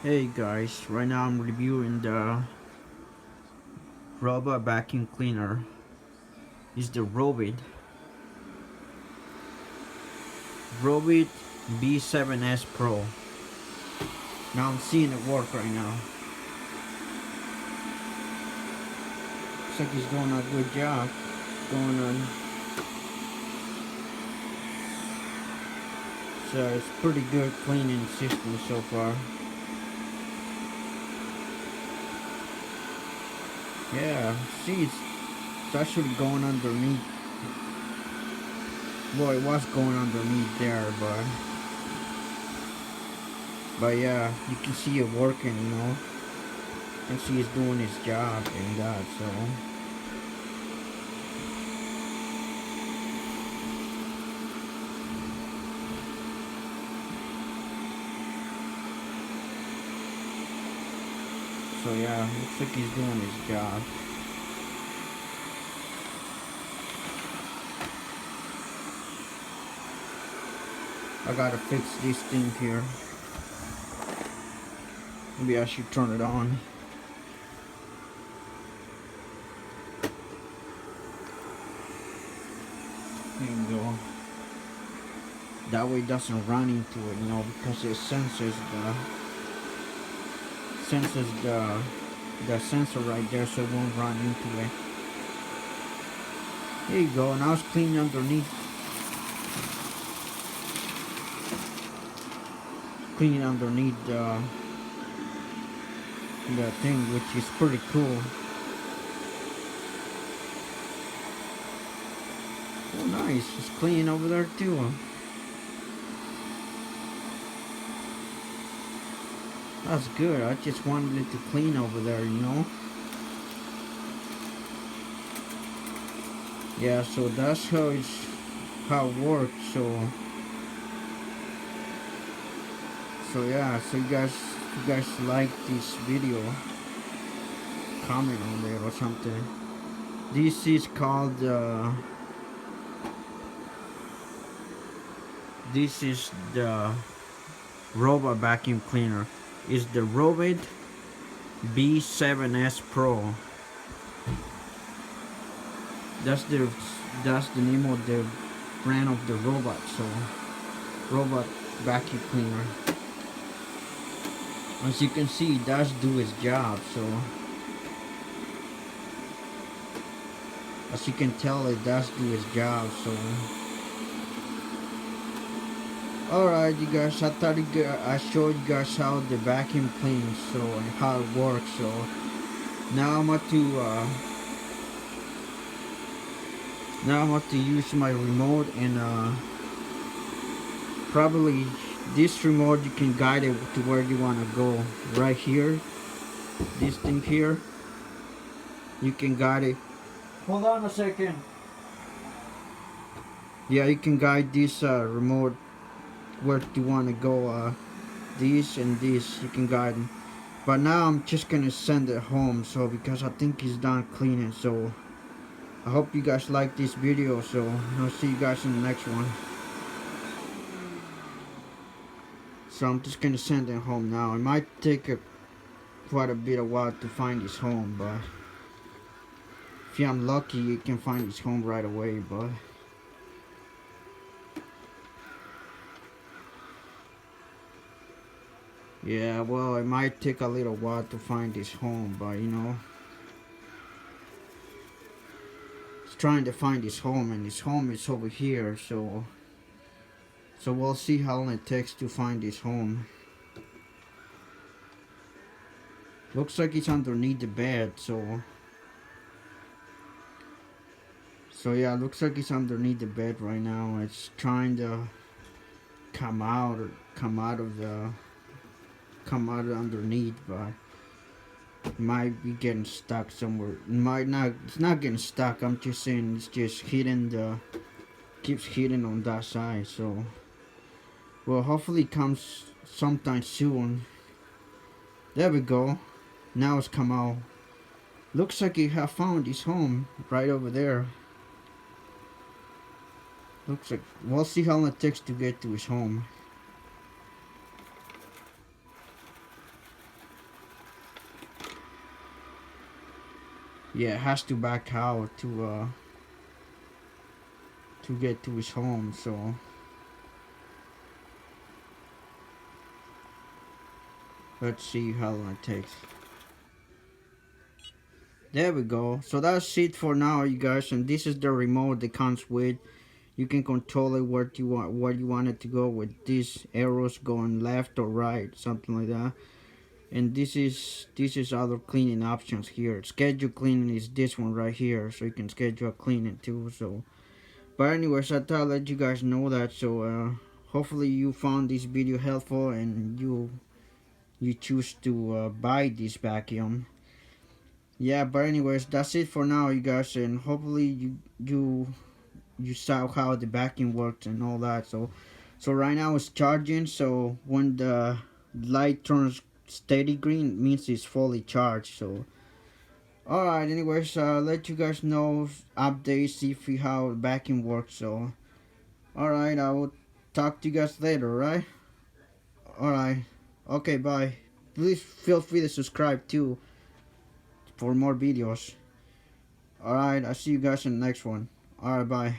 Hey guys, right now I'm reviewing the Robot vacuum cleaner. It's the Robit V7S Pro. Now I'm seeing it work right now. Looks like he's doing a good job. Going on. So it's pretty good cleaning system so far. Yeah, see it's actually going underneath. Well, it was going underneath there, but yeah, you can see it working, you know. You can see it's doing its job and that, so. So yeah, looks like he's doing his job. I gotta fix this thing here. Maybe I should turn it on. There you go. That way it doesn't run into it, you know, because it senses the sensor right there, so it won't run into it. There you go. Now it's clean underneath. Clean underneath the thing, which is pretty cool. Oh, nice. It's clean over there too. That's good. I just wanted it to clean over there, you know. Yeah, so that's how it works. So yeah, so you guys like this video, comment on there or something. This is called this is the robot vacuum cleaner. Is the Robit V7S Pro. That's the name of the brand of the robot. So robot vacuum cleaner. As you can see, it does do its job. So as you can tell, it does do its job. So alright, you guys, I thought I showed you guys how the vacuum cleans, so, and how it works. So now I'm about to use my remote, and probably this remote you can guide it to where you want to go. Right here, this thing here, you can guide it. Hold on a second. Yeah, you can guide this remote where you want to go. This and this you can guide them. But now I'm just gonna send it home, so because I think he's done cleaning. So I hope you guys like this video, so I'll see you guys in the next one. So I'm just gonna send it home now. It might take quite a bit of while to find his home, but if I'm lucky, you can find his home right away. But yeah, well, it might take a little while to find his home, but you know, he's trying to find his home, and his home is over here. So we'll see how long it takes to find his home. Looks like it's underneath the bed, so yeah, looks like it's underneath the bed right now. It's trying to come out of underneath, but it might be getting stuck somewhere. It might not. It's not getting stuck. I'm just saying it's just keeps hitting on that side. So well, hopefully it comes sometime soon. There we go. Now it's come out. Looks like he have found his home right over there. Looks like, we'll see how long it takes to get to his home. Yeah, has to back out to get to his home. So let's see how long it takes. There we go. So that's it for now, you guys. And this is the remote that comes with. You can control it what you want it to go with these arrows going left or right, something like that. And this is other cleaning options here. Schedule cleaning is this one right here, so you can schedule cleaning too. So, but anyways, I thought I'd let you guys know that. So hopefully you found this video helpful and you choose to buy this vacuum. Yeah, but anyways, that's it for now, you guys, and hopefully you saw how the vacuum works and all that. So right now it's charging. So when the light turns steady green, it means it's fully charged. So alright, anyways, let you guys know updates, see if how the vacuum works. So alright, I will talk to you guys later, right? Alright, okay, bye. Please feel free to subscribe too for more videos. Alright, I'll see you guys in the next one. Alright, bye.